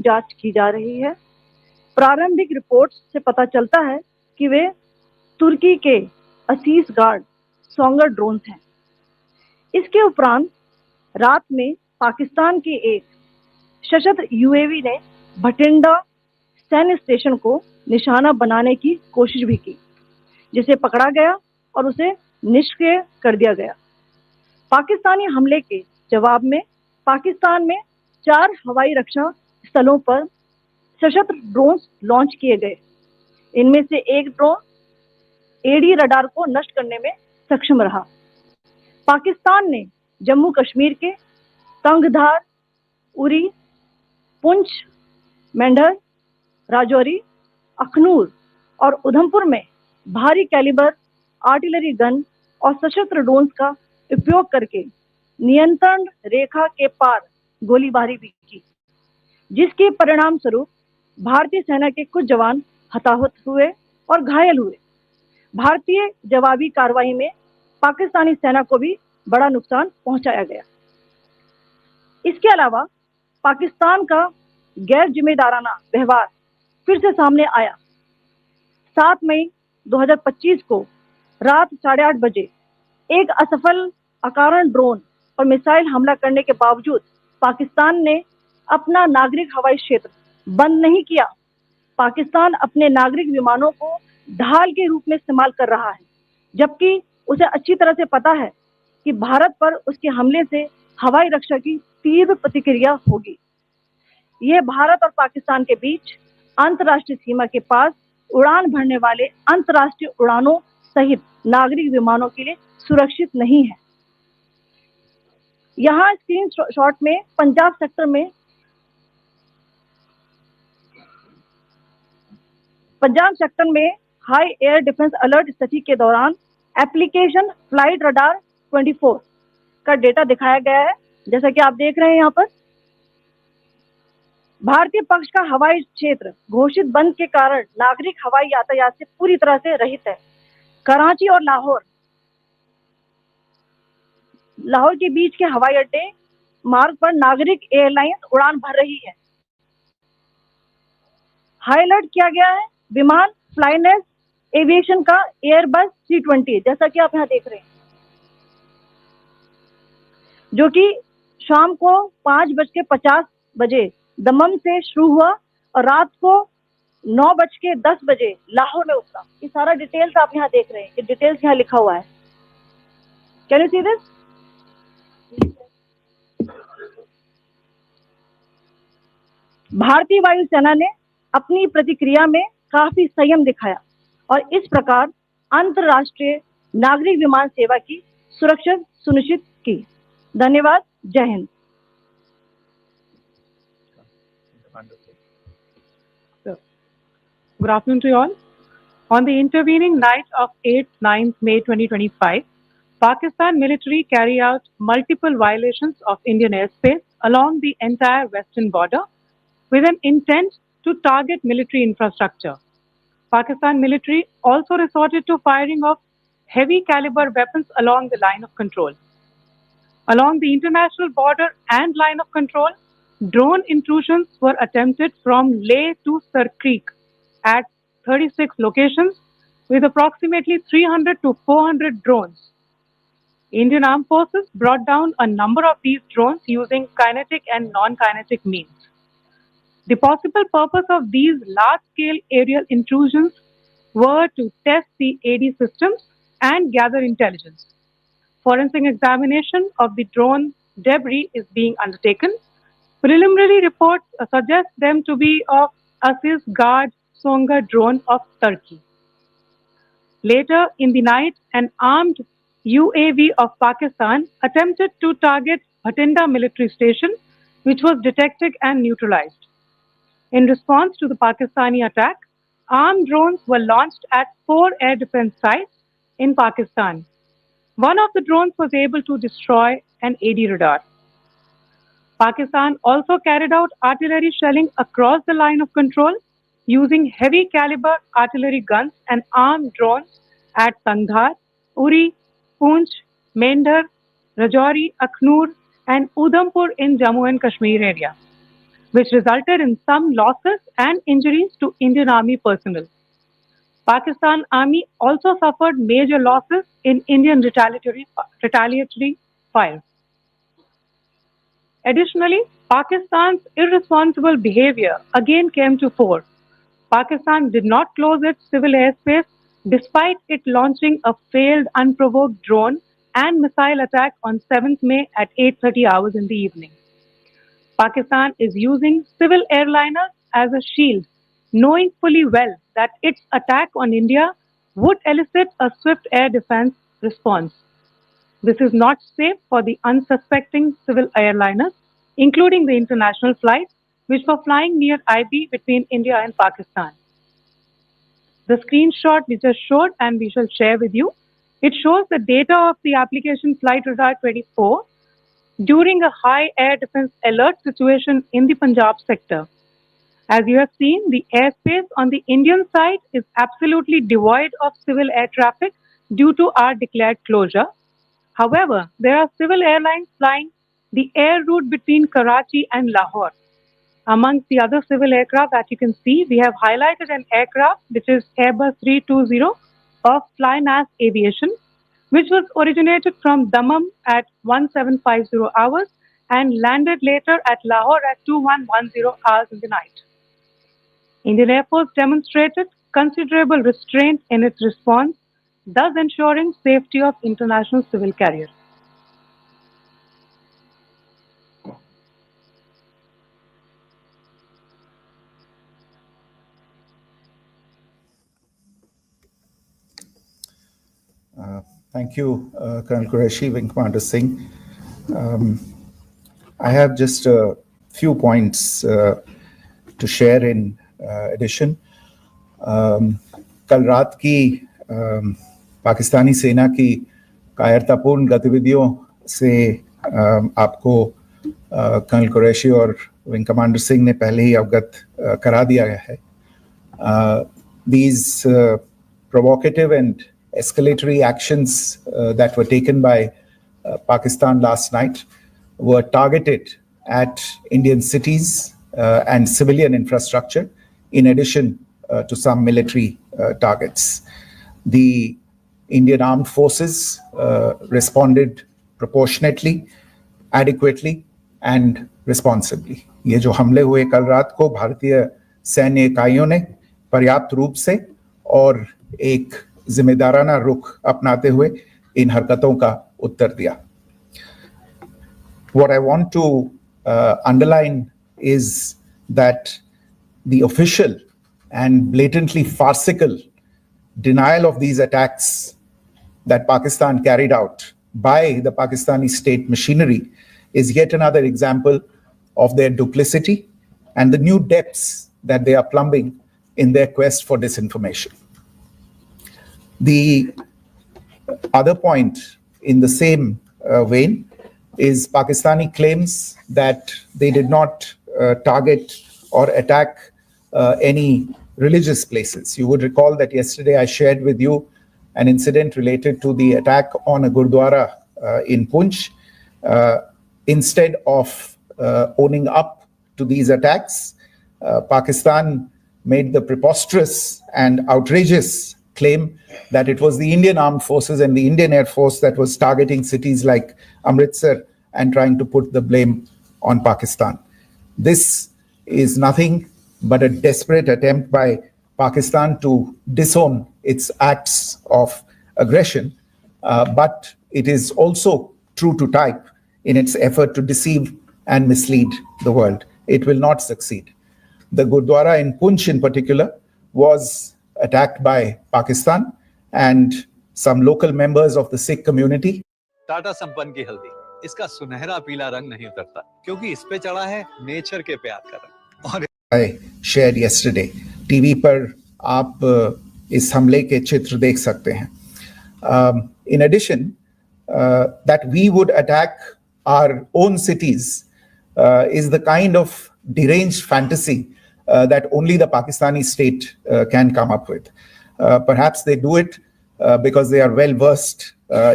जांच की जा रही है। प्रारंभिक रिपोर्ट से पता चलता है कि वे तुर्की के असीस गार्ड सोंगर ड्रोन्स हैं। इसके उपरांत रात में पाकिस्तान के एक सशस्त्र यूएवी ने भटिंडा सैन्य स्टेशन को निशाना बनाने की कोशिश भी की, जिसे पकड़ा गया और उसे निष्क्रिय कर दिया गया। पाकिस्तानी हमले के जवाब में पाकिस्तान में 4 हवाई रक्षा स्थलों पर सशस्त्र ड्रोन लॉन्च किए गए। इनमें से एक ड्रोन एडी रडार को नष्ट करने में सक्षम रहा। पाकिस्तान ने जम्मू कश्मीर के तंगधार, उरी, पुंछ, मेंढर, राजौरी, अखनूर और उधमपुर में भारी कैलिबर आर्टिलरी गन और सशस्त्र ड्रोन्स का उपयोग करके नियंत्रण रेखा के पार गोलीबारी भी की, जिसके परिणाम स्वरूप भारतीय सेना के कुछ जवान हताहत हुए और घायल हुए। भारतीय जवाबी कार्रवाई में पाकिस्तानी सेना को भी बड़ा नुकसान पहुंचाया गया। इसके अलावा पाकिस्तान का गैर जिम्मेदाराना व्यवहार फिर से सामने आया। 7 मई 2025 को रात 8:30 बजे एक असफल अकारण ड्रोन और मिसाइल हमला करने के बावजूद पाकिस्तान ने अपना नागरिक हवाई क्षेत्र बंद नहीं किया। पाकिस्तान अपने नागरिक विमानों को ढाल के रूप में इस्तेमाल कर रहा है, जबकि उसे अच्छी तरह से पता है कि भारत पर उसके हमले से हवाई रक्षा की तीव्र प्रतिक्रिया होगी। यह भारत और पाकिस्तान के बीच अंतर्राष्ट्रीय सीमा के पास उड़ान भरने वाले अंतर्राष्ट्रीय उड़ानों सहित नागरिक विमानों के लिए सुरक्षित नहीं है। यहाँ स्क्रीन शॉट में पंजाब सेक्टर में हाई एयर डिफेंस अलर्ट स्थिति के दौरान एप्लीकेशन फ्लाइट रडार 24 का डेटा दिखाया गया है। जैसा कि आप देख रहे हैं, यहाँ पर भारतीय पक्ष का हवाई क्षेत्र घोषित बंद के कारण नागरिक हवाई यातायात से पूरी तरह से रहित है। कराची और लाहौर के बीच के हवाई अड्डे मार्ग पर नागरिक एयरलाइंस उड़ान भर रही है। हाई अलर्ट किया गया है विमान फ्लाइनेस एविएशन का एयरबस 320, जैसा कि आप यहाँ देख रहे हैं, जो कि शाम को 5:50 बजे दमम से शुरू हुआ और रात को 9:10 बजे लाहौर में उतरा। ये सारा डिटेल्स आप यहाँ देख रहे हैं, ये डिटेल्स यहाँ लिखा हुआ है। Can you see this? भारतीय वायुसेना ने अपनी प्रतिक्रिया में काफी संयम दिखाया और इस प्रकार अंतर्राष्ट्रीय नागरिक विमान सेवा की सुरक्षा सुनिश्चित की। धन्यवाद। जय Hind. Good afternoon to you all. On the intervening night of 8-9 May 2025, Pakistan military carried out multiple violations of Indian airspace along the entire western border with an intent to target military infrastructure. Pakistan military also resorted to firing of heavy caliber weapons along the line of control. Along the international border and line of control, drone intrusions were attempted from Leh to Sar Creek at 36 locations with approximately 300 to 400 drones. Indian Armed Forces brought down a number of these drones using kinetic and non-kinetic means. The possible purpose of these large-scale aerial intrusions were to test the AD systems and gather intelligence. Forensic examination of the drone debris is being undertaken. Preliminary reports suggest them to be of Aziz Guard Songa drone of Turkey. Later in the night, an armed UAV of Pakistan attempted to target Bhatinda military station, which was detected and neutralized. In response to the Pakistani attack, armed drones were launched at 4 air defense sites in Pakistan. One of the drones was able to destroy an AD radar. Pakistan also carried out artillery shelling across the line of control using heavy caliber artillery guns and armed drones at Tangdhar, Uri, Poonch, Mendhar, Rajouri, Akhnoor and Udhampur in Jammu and Kashmir area. which resulted in some losses and injuries to Indian Army personnel. Pakistan Army also suffered major losses in Indian retaliatory fire. Additionally, Pakistan's irresponsible behavior again came to fore. Pakistan did not close its civil airspace despite it launching a failed unprovoked drone and missile attack on 7th May at 8:30 hours in the evening. Pakistan is using civil airliners as a shield, knowing fully well that its attack on India would elicit a swift air defense response. This is not safe for the unsuspecting civil airliners, including the international flights which were flying near IB between India and Pakistan. The screenshot we just showed and we shall share with you, it shows the data of the application Flight Radar 24 during a high air defense alert situation in the Punjab sector. As you have seen, the airspace on the Indian side is absolutely devoid of civil air traffic due to our declared closure. However, there are civil airlines flying the air route between Karachi and Lahore. Amongst the other civil aircraft that you can see, we have highlighted an aircraft which is Airbus 320 of Flynas Aviation, which was originated from Dammam at 1750 hours and landed later at Lahore at 2110 hours in the night. Indian Air Force demonstrated considerable restraint in its response, thus ensuring safety of international civil carriers. Thank you, Colonel Qureshi, Wing Commander Singh. I have just a few points to share in addition. कल रात की पाकिस्तानी सेना की कायरतापूर्ण गतिविधियों से आपको colonel Qureshi और विंग कमांडर सिंह ने पहले ही अवगत करा दिया गया है. These provocative and escalatory actions that were taken by Pakistan last night were targeted at Indian cities and civilian infrastructure, in addition to some military targets. The Indian armed forces responded proportionately, adequately, and responsibly. ये जो हमले हुए कल रात को भारतीय सैन्य इकाइयों ने पर्याप्त रूप से और एक जिम्मेदाराना रुख अपनाते हुए इन हरकतों का उत्तर दिया. What I want to underline is that the official and blatantly farcical denial of these attacks that Pakistan carried out by the Pakistani state machinery is yet another example of their duplicity and the new depths that they are plumbing in their quest for disinformation. The other point in the same vein is Pakistani claims that they did not target or attack any religious places. You would recall that yesterday I shared with you an incident related to the attack on a Gurdwara in Punch. Instead of owning up to these attacks, Pakistan made the preposterous and outrageous claim that it was the Indian armed forces and the Indian Air Force that was targeting cities like Amritsar and trying to put the blame on Pakistan. This is nothing but a desperate attempt by Pakistan to disown its acts of aggression, but it is also true to type in its effort to deceive and mislead the world. It will not succeed. The Gurdwara in Punch in particular was attacked by Pakistan and some local members of the Sikh community. Tata संपन्न की हल्दी, इसका सुनहरा पीला रंग नहीं उतरता क्योंकि इस पे चढ़ा है नेचर के प्यार का रंग. और I shared yesterday. TV पर आप इस हमले के चित्र देख सकते हैं. In addition, that we would attack our own cities is the kind of deranged fantasy that only the Pakistani state can come up with. Perhaps they do it because they are well versed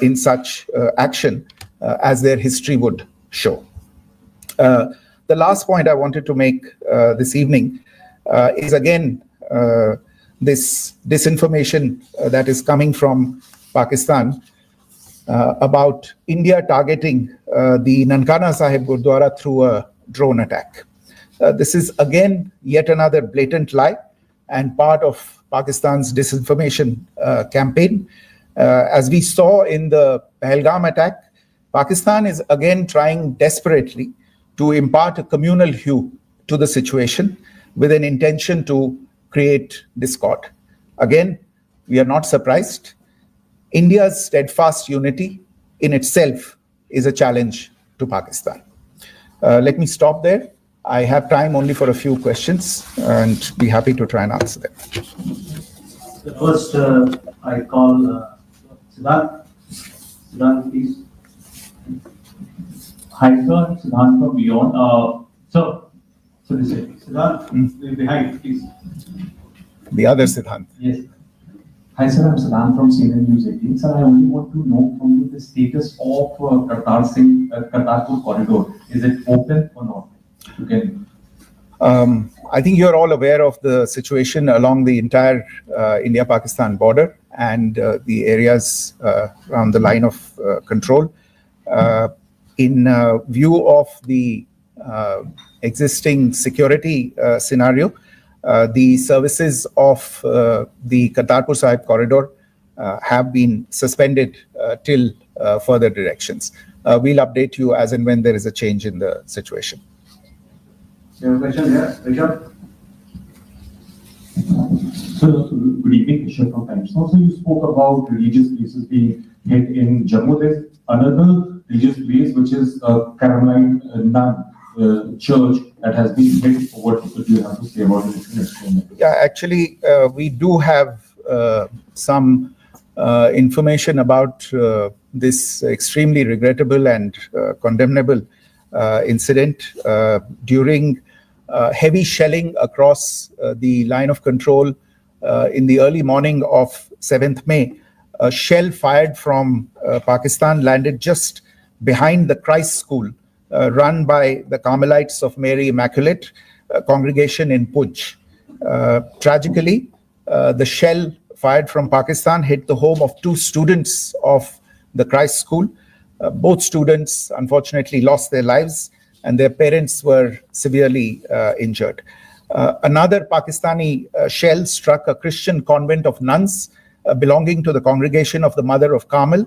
in such action, as their history would show. The last point I wanted to make this evening is again this disinformation that is coming from Pakistan about India targeting the Nankana Sahib Gurdwara through a drone attack. This is again yet another blatant lie and part of Pakistan's disinformation campaign. As we saw in the Pahalgam attack, Pakistan is again trying desperately to impart a communal hue to the situation with an intention to create discord. Again, we are not surprised. India's steadfast unity in itself is a challenge to Pakistan. Let me stop there. I have time only for a few questions and be happy to try and answer them. First, I call Siddharth. Siddharth, please. Hi, sir. Siddharth from Beyond. So this is Siddharth, behind, please. The other Siddhant. Yes. Hi, sir. I'm Siddharth from CNN News 18. Sir, I only want to know from you the status of Kartarpur corridor. Is it open or not? Okay. I think you're all aware of the situation along the entire India-Pakistan border and the areas around the line of control. In view of the existing security scenario, the services of the Kartarpur Sahib corridor have been suspended till further directions. We'll update you as and when there is a change in the situation. You have a question here, Rishabh? So, good evening, Rishabh from Times. Also, you spoke about religious places being hit in Jammu. There's another religious place which is Caroline Nun Church that has been hit. What do you have to say about it? Yeah, actually, we do have some information about this extremely regrettable and condemnable incident during heavy shelling across the line of control in the early morning of 7th May. A shell fired from Pakistan landed just behind the Christ School run by the Carmelites of Mary Immaculate congregation in Puj. Tragically, the shell fired from Pakistan hit the home of 2 students of the Christ School. Both students unfortunately lost their lives and their parents were severely injured. Another Pakistani shell struck a Christian convent of nuns belonging to the congregation of the Mother of Carmel,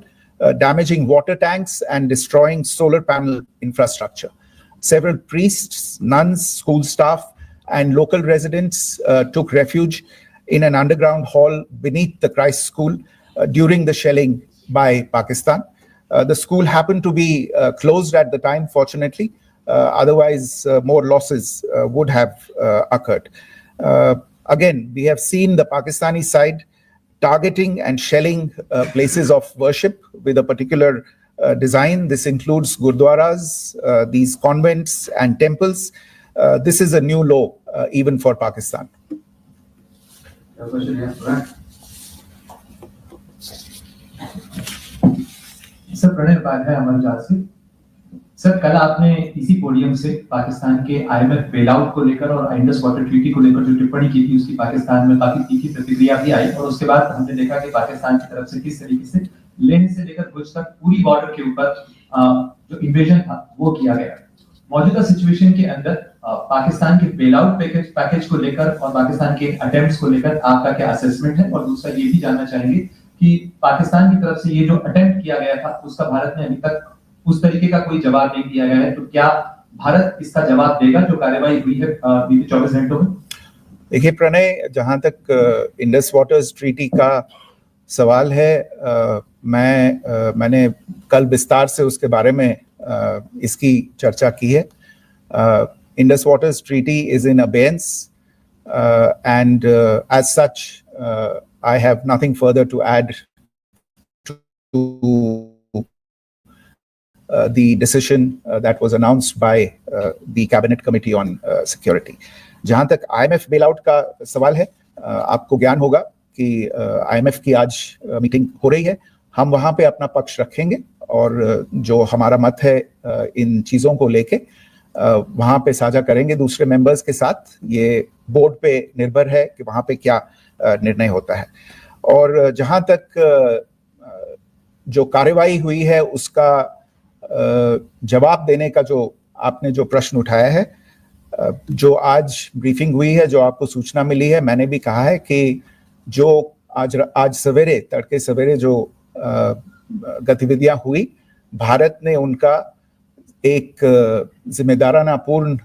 damaging water tanks and destroying solar panel infrastructure. Several priests, nuns, school staff, and local residents took refuge in an underground hall beneath the Christ School during the shelling by Pakistan. The school happened to be closed at the time, fortunately. Otherwise, more losses would have occurred. Again, we have seen the Pakistani side targeting and shelling places of worship with a particular design. This includes gurdwaras, these convents and temples. This is a new low even for Pakistan. Sir Pranay Upadhyay अमरजात से sir कल आपने इसी podium से पाकिस्तान के IMF bailout को लेकर और इंडस वाटर ट्रीटी को लेकर जो टिप्पणी की थी उसकी पाकिस्तान में काफी तीखी प्रतिक्रिया भी आई और उसके बाद हमने देखा कि पाकिस्तान की तरफ से किस तरीके से लेह से लेकर भुज तक पूरी बॉर्डर के ऊपर जो इन्वेजन था वो किया गया। मौजूदा सिचुएशन के अंदर पाकिस्तान के बेलआउट पैकेज को लेकर और पाकिस्तान के अटेम्प्ट्स को लेकर आपका क्या असेसमेंट है और दूसरा ये भी जानना चाहेंगे कि पाकिस्तान की तरफ से ये जो अटेम्प्ट किया गया था उसका भारत ने अभी तक उस तरीके का कोई जवाब नहीं दिया गया है, तो क्या भारत इसका जवाब देगा जो कार्रवाई हुई है बीते 24 घंटों में? देखिए प्रणय, जहां तक इंडस वाटर्स ट्रीटी का सवाल है, मैंने कल विस्तार से उसके बारे में इसकी चर्चा की है. Indus waters treaty is in abeyance and as such I have nothing further to add to the decision that was announced by the Cabinet Committee on Security. जहां तक IMF bailout का सवाल है, आपको ज्ञान होगा कि IMF की आज मीटिंग हो रही है. हम वहां पे अपना पक्ष रखेंगे और जो हमारा मत है इन चीजों को लेके वहाँ पे साझा करेंगे दूसरे मेंबर्स के साथ। ये बोर्ड पे निर्भर है कि वहाँ पे क्या निर्णय होता है। और जहाँ तक जो कार्रवाई हुई है उसका जवाब देने का जो आपने जो प्रश्न उठाया है, जो आज ब्रीफिंग हुई है, जो आपको सूचना मिली है, मैंने भी कहा है कि जो आज सवेरे तड़के सवेरे जो गतिविधियां हुई, भारत ने उनका एक जिम्मेदाराना पूर्ण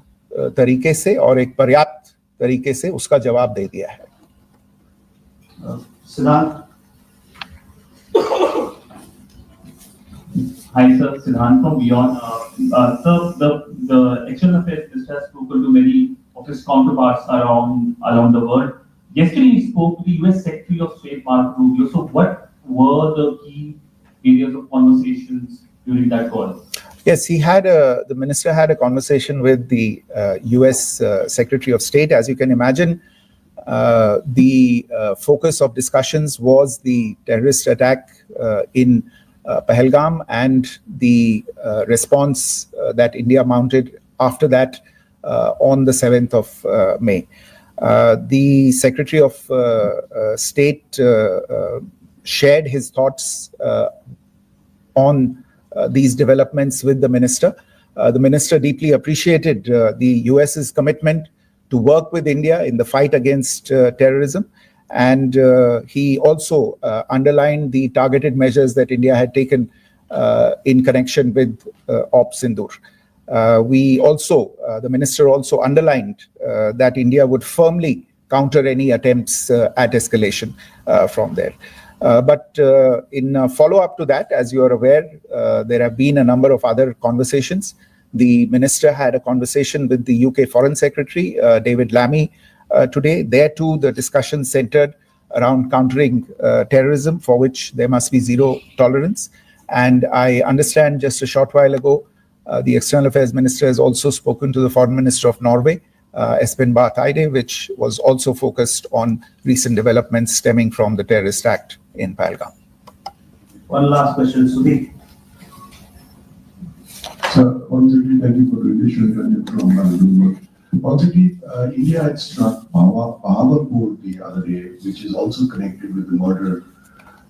तरीके से और एक पर्याप्त तरीके से उसका जवाब दे दिया है। सिद्धांत। Hi sir, Siddhant from Beyond. Sir, the External Affairs Minister has spoken to many of his counterparts around the world. Yesterday he spoke to the US Secretary of State Marco Rubio. So what were the key areas of conversations during that call? Yes, the minister had a conversation with the US Secretary of State. As you can imagine, the focus of discussions was the terrorist attack in Pahalgam and the response that India mounted after that on the 7th of May. The Secretary of State shared his thoughts on these developments with the minister. The minister deeply appreciated the US's commitment to work with India in the fight against terrorism. And he also underlined the targeted measures that India had taken in connection with Op Sindoor. The minister also underlined that India would firmly counter any attempts at escalation from there. But in follow-up to that, as you are aware, there have been a number of other conversations. The minister had a conversation with the UK Foreign Secretary, David Lammy, today. There too, the discussion centered around countering terrorism, for which there must be zero tolerance. And I understand just a short while ago, the External Affairs Minister has also spoken to the Foreign Minister of Norway, Espen Barth Eide, which was also focused on recent developments stemming from the terrorist act in Pahalgam. One last question, Sudhi. Sir, Secretary, thank you for the invitation from Bloomberg. Secretary, India had struck Bahawalpur the other day, which is also connected with the murder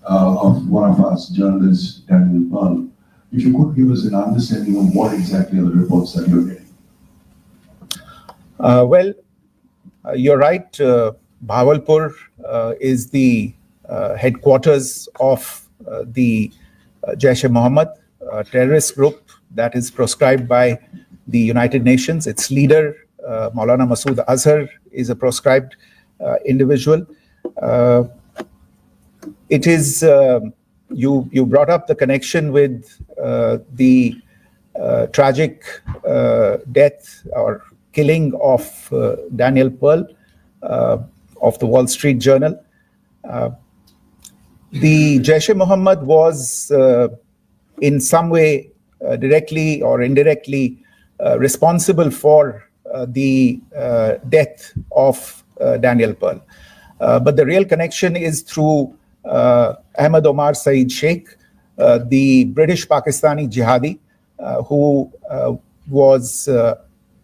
of one of us journalists, Daniel Pearl. If you could give us an understanding of what exactly are the reports that you're getting. You're right. Bahawalpur is the headquarters of the Jaish-e-Mohammed terrorist group that is proscribed by the United Nations. Its leader, Maulana Masood Azhar, is a proscribed individual. It is, you brought up the connection with the tragic death or killing of Daniel Pearl of the Wall Street Journal. The Jaish-e-Mohammed was in some way directly or indirectly responsible for the death of Daniel Pearl. But the real connection is through Ahmed Omar Saeed Sheikh, the British Pakistani jihadi who was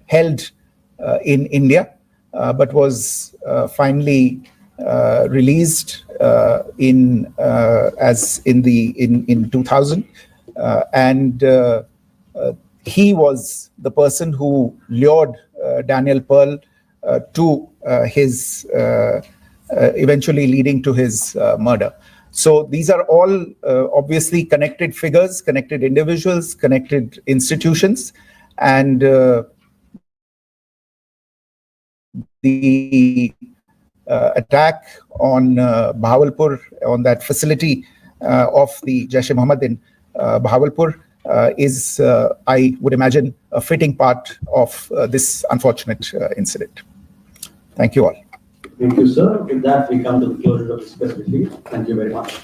held in India, but was finally released in 2000, and he was the person who lured Daniel Pearl to his eventually leading to his murder. So these are all obviously connected figures, connected individuals, connected institutions, and the attack on Bahawalpur, on that facility of the Jaish-e-Mohammed in Bahawalpur is, I would imagine, a fitting part of this unfortunate incident. Thank you all. Thank you, sir. With that, we come to the closure of this press briefing. Thank you very much.